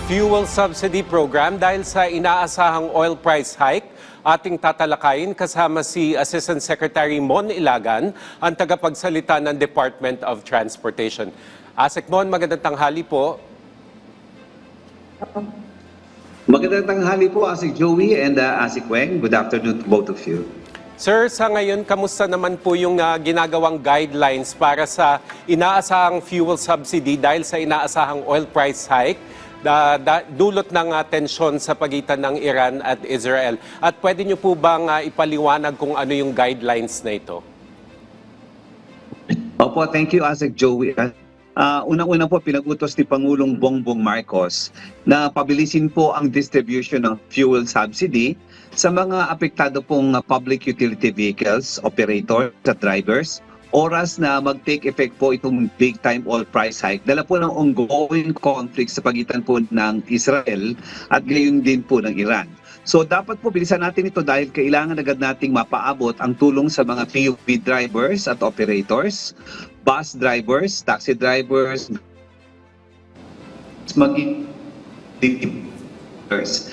fuel subsidy program dahil sa inaasahang oil price hike. Ating tatalakayin kasama si Assistant Secretary Mon Ilagan, ang tagapagsalita ng Department of Transportation. Asek Mon, magandang tanghali po. Magandang tanghali po, Asik Joey and Asik Weng. Good afternoon to both of you. Sir, sa ngayon, kamusta naman po yung ginagawang guidelines para sa inaasahang fuel subsidy dahil sa inaasahang oil price hike? Dulot ng tensyon sa pagitan ng Iran at Israel. At pwede niyo po bang ipaliwanag kung ano yung guidelines na ito? Opo, thank you, Asik Joey. Unang-una po, pinag-utos ni Pangulong Bongbong Marcos na pabilisin po ang distribution ng fuel subsidy sa mga apektado pong public utility vehicles, operator, at drivers, oras na mag-take effect po itong big-time oil price hike. Dala po ng ongoing conflict sa pagitan po ng Israel at gayon din po ng Iran. So dapat po bilisan natin ito dahil kailangan agad nating mapaabot ang tulong sa mga PUV drivers at operators, bus drivers, taxi drivers, maging drivers.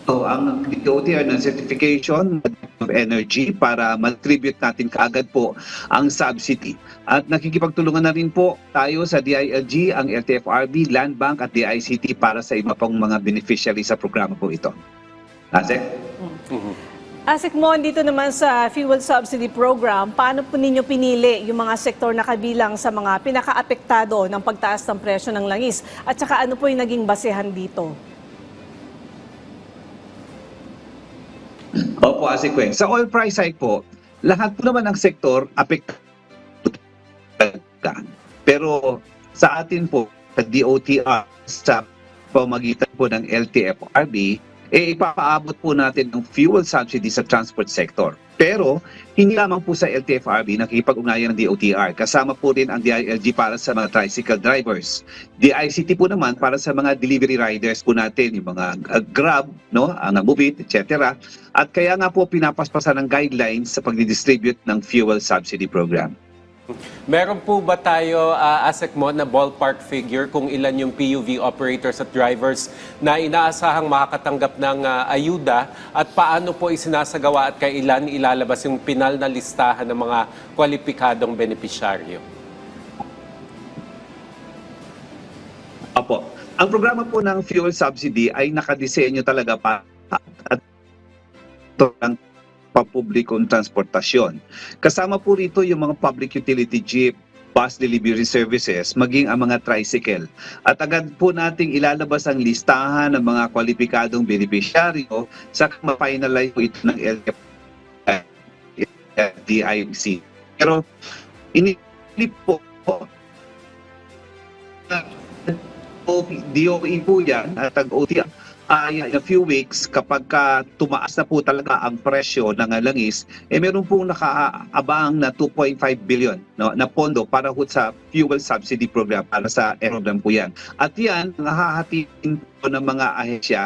So, ang DOTR ng certification of energy para ma-tribute natin kaagad po ang subsidy. At nakikipagtulungan na rin po tayo sa DILG, ang LTFRB, Land Bank at DICT para sa iba pang mga beneficiary sa programa po ito. Asek? Asik Mon, dito naman sa fuel subsidy program, paano po ninyo pinili yung mga sektor na kabilang sa mga pinaka-apektado ng pagtaas ng presyo ng langis? At saka ano po yung naging basehan dito? Opo, Asik Weng. Sa oil price hike po, lahat po naman ng sektor apektado. Pero sa atin po, sa DOTR, sa pamagitan po ng LTFRB, ipapaabot po natin ng fuel subsidy sa transport sector. Pero hindi lamang po sa LTFRB nakikipag-ugnayan ng DOTR. Kasama po rin ang DILG para sa mga tricycle drivers. DICT po naman para sa mga delivery riders po natin, yung mga Grab, no, ang Movit, etc. At kaya nga po pinapaspasan ng guidelines sa pagdidistribute ng fuel subsidy program. Meron po ba tayo, Asek Mon, na ballpark figure kung ilan yung PUV operators at drivers na inaasahang makakatanggap ng ayuda at paano po isinasagawa at kailan ilalabas yung pinal na listahan ng mga kwalipikadong benepisyaryo? Opo. Ang programa po ng fuel subsidy ay nakadisenyo talaga para at ng pampublikong transportasyon. Kasama po rito yung mga public utility jeep, bus delivery services, maging ang mga tricycle. At agad po nating ilalabas ang listahan ng mga kwalipikadong benepisyaryo sa ma-finalize po ito ng DIC. Pero inilip po DOE po yan at ang OTR in a few weeks kapag tumaas na po talaga ang presyo ng langis, meron pong nakaabang na 2.5 billion na pondo para ho sa fuel subsidy program para sa program po yan. At yan, nahahatiin po ng mga ahensya.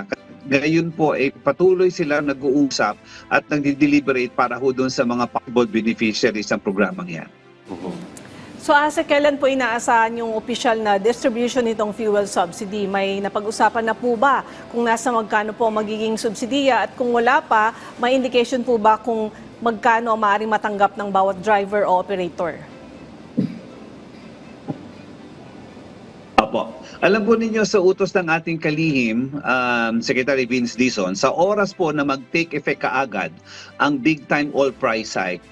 Ngayon po, patuloy sila nag-uusap at nag-deliberate para ho doon sa mga possible beneficiaries ng programang yan. So Asik, kailan po inaasahan yung official na distribution nitong fuel subsidy? May napag-usapan na po ba kung nasa magkano po magiging subsidiya? At kung wala pa, may indication po ba kung magkano ang maaaring matanggap ng bawat driver o operator? Opo. Alam po ninyo sa utos ng ating kalihim, Secretary Vince Dizon, sa oras po na mag-take effect kaagad ang big-time oil price hike,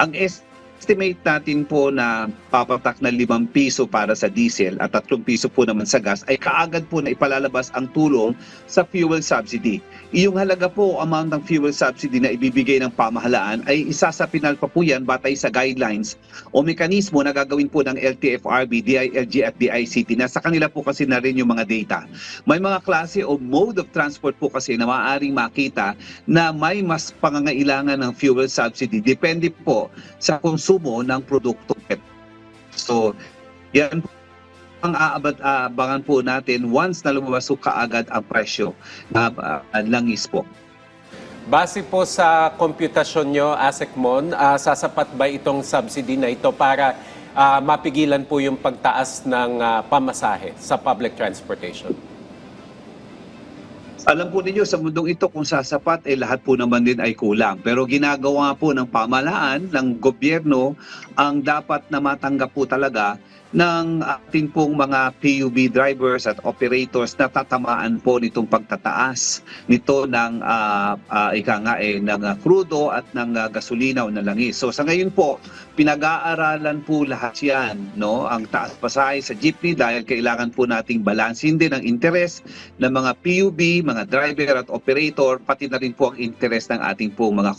ang estimate natin po na papatak na 5 piso para sa diesel at 3 piso po naman sa gas ay kaagad po na ipalalabas ang tulong sa fuel subsidy. Iyong halaga po amount ng fuel subsidy na ibibigay ng pamahalaan ay isasapinal pa po yan batay sa guidelines o mekanismo na gagawin po ng LTFRB, DILG at DICT na sa kanila po kasi na rin yung mga data. May mga klase o mode of transport po kasi na maaaring makita na may mas pangangailangan ng fuel subsidy. Depende po sa konsumo ng produkto. So, yan po ang aabangan po natin once na lumabas kaagad ang presyo na langis po. Base po sa komputasyon nyo, Asek Mon, sasapat ba itong subsidy na ito para mapigilan po yung pagtaas ng pamasahe sa public transportation? Alam po ninyo, sa mundong ito, kung sasapat, lahat po naman din ay kulang. Pero ginagawa po ng pamahalaan, ng gobyerno, ang dapat na matanggap po talaga ng ating pong mga PUB drivers at operators na tatamaan po nitong pagtataas nito ng ng krudo at ng gasolina o ng langis. So sa ngayon po, pinag-aaralan po lahat yan, no? Ang taas pasahe sa jeepney dahil kailangan po nating balansin din ang interes ng mga PUB, mga driver at operator, pati na rin po ang interes ng ating po mga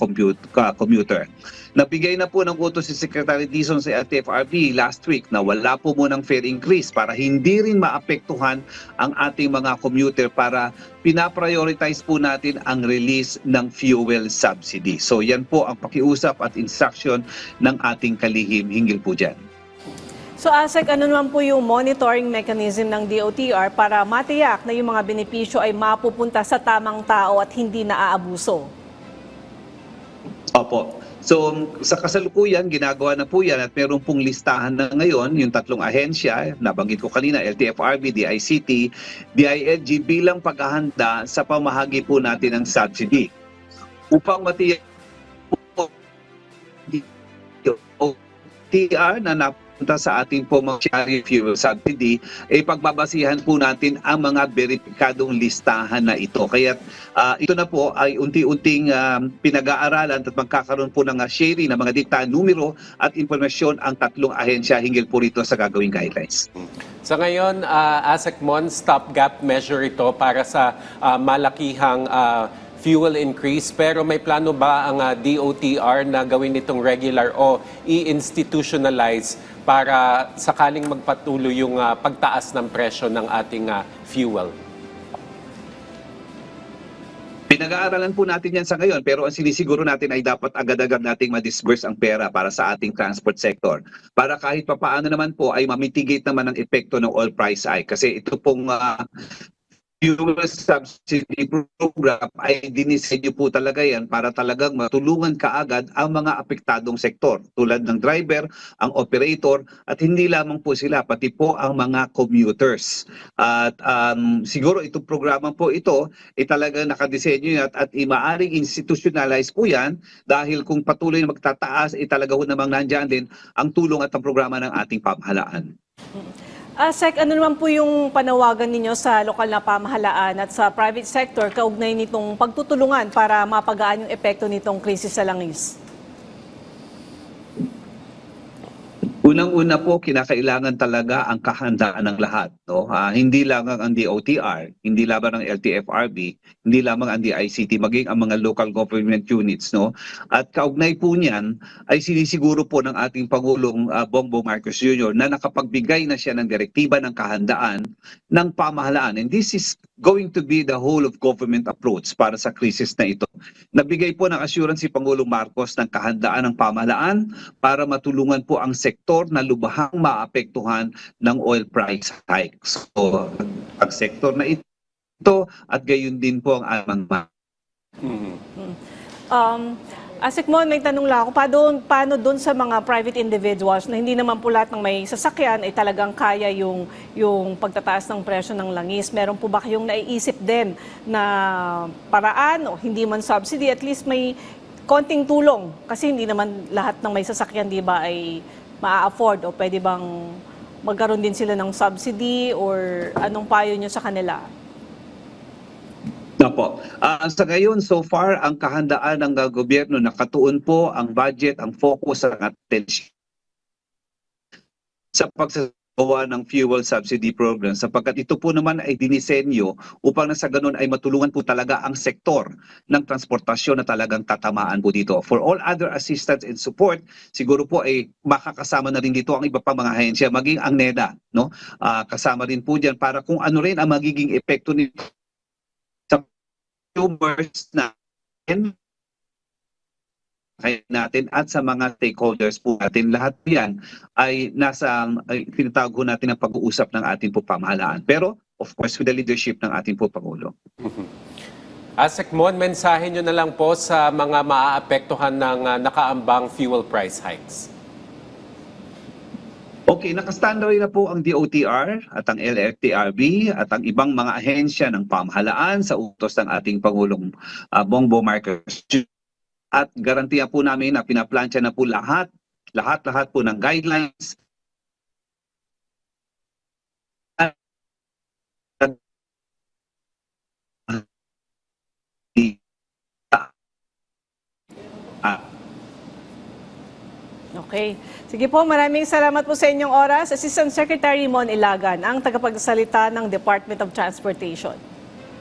commuter. Nabigay na po ng utos si Secretary Dizon sa LTFRB last week na wala po munang fare increase para hindi rin maapektuhan ang ating mga commuter, para pinaprioritize po natin ang release ng fuel subsidy. So yan po ang pakiusap at instruction ng ating kalihim hinggil po dyan. So ASEC, ano naman po yung monitoring mechanism ng DOTR para matiyak na yung mga benepisyo ay mapupunta sa tamang tao at hindi naaabuso? Opo. So sa kasalukuyan, ginagawa na po yan at meron pong listahan na ngayon yung tatlong ahensya, nabanggit ko kanina, LTFRB, DICT, DILG, bilang paghahanda sa pamahagi po natin ng subsidy. Upang matiyak po TR na napunta sa ating po mga fuel subsidy, pagbabasihan po natin ang mga beripikadong listahan na ito. Kaya ito na po ay unti-unting pinag-aaralan at magkakaroon po ng sharing ng mga dikta, numero at impormasyon ang tatlong ahensya hinggil po rito sa gagawing guidelines. Sa ngayon, ASECMON, stopgap measure ito para sa malakihang fuel increase, pero may plano ba ang DOTR na gawin itong regular o i-institutionalize para sakaling magpatuloy yung pagtaas ng presyo ng ating fuel? Pinag-aaralan po natin yan sa ngayon, pero ang sinisiguro natin ay dapat agad-agad nating ma-disburse ang pera para sa ating transport sector. Para kahit papaano naman po ay mamitigate naman ang epekto ng oil price hike. Kasi ito pong fuel subsidy program ay dinisenyo po talaga yan para talagang matulungan kaagad ang mga apektadong sektor tulad ng driver, ang operator, at hindi lamang po sila, pati po ang mga commuters. At siguro itong programa po ito ay talagang nakadesenyo at maaring institutionalize po yan dahil kung patuloy na magtataas talaga ho namang nandyan din ang tulong at ang programa ng ating pamahalaan. ASEC, ano naman po yung panawagan ninyo sa lokal na pamahalaan at sa private sector kaugnay nitong pagtutulungan para mapagaan yung epekto nitong krisis sa langis? Unang-una po, kinakailangan talaga ang kahandaan ng lahat. No? Hindi lang ang DOTR, hindi lamang ang LTFRB, hindi lamang ang DICT, maging ang mga local government units. No? At kaugnay po niyan ay sinisiguro po ng ating Pangulong Bongbong Marcos Jr. na nakapagbigay na siya ng direktiba ng kahandaan ng pamahalaan. And this is going to be the whole of government approach para sa krisis na ito. Nagbigay po ng assurance si Pangulong Marcos ng kahandaan ng pamahalaan para matulungan po ang sektor na lubhang maapektuhan ng oil price hike. So, ang sektor na ito at gayon din po ang amang ASECMON, may tanong lang ako, paano doon sa mga private individuals na hindi naman po lahat ng may sasakyan ay talagang kaya yung pagtataas ng presyo ng langis? Meron po ba kayong naiisip din na paraan o hindi man subsidy, at least may konting tulong? Kasi hindi naman lahat ng may sasakyan, di ba, ay maa-afford, o pwede bang magkaroon din sila ng subsidy, or anong payo nyo sa kanila? Opo. Sa ngayon, so far, ang kahandaan ng gobyerno, nakatuon po ang budget, ang focus, ang attention sa pagsagawa ng fuel subsidy program, sapagkat ito po naman ay dinisenyo upang sa ganun ay matulungan po talaga ang sektor ng transportasyon na talagang tatamaan po dito. For all other assistance and support, siguro po ay makakasama na rin dito ang iba pang mga ahensya, maging ang NEDA, no? Kasama rin po diyan para kung ano rin ang magiging epekto nito consumers natin at sa mga stakeholders po natin. Lahat yan ay nasa tinatawag po natin ang pag-uusap ng ating po pamahalaan. Pero of course with the leadership ng ating po Pangulo. ASECMON, mensahe nyo na lang po sa mga maaapektuhan ng nakaambang fuel price hikes. Okay, nakastandard na po ang DOTR at ang LFTRB at ang ibang mga ahensya ng pamahalaan sa utos ng ating Pangulong Bongbong Marcos. At garantiya po namin na pinaplansya na po lahat po ng guidelines at Okay. Sige po, maraming salamat po sa inyong oras. Assistant Secretary Mon Ilagan, ang tagapagsalita ng Department of Transportation.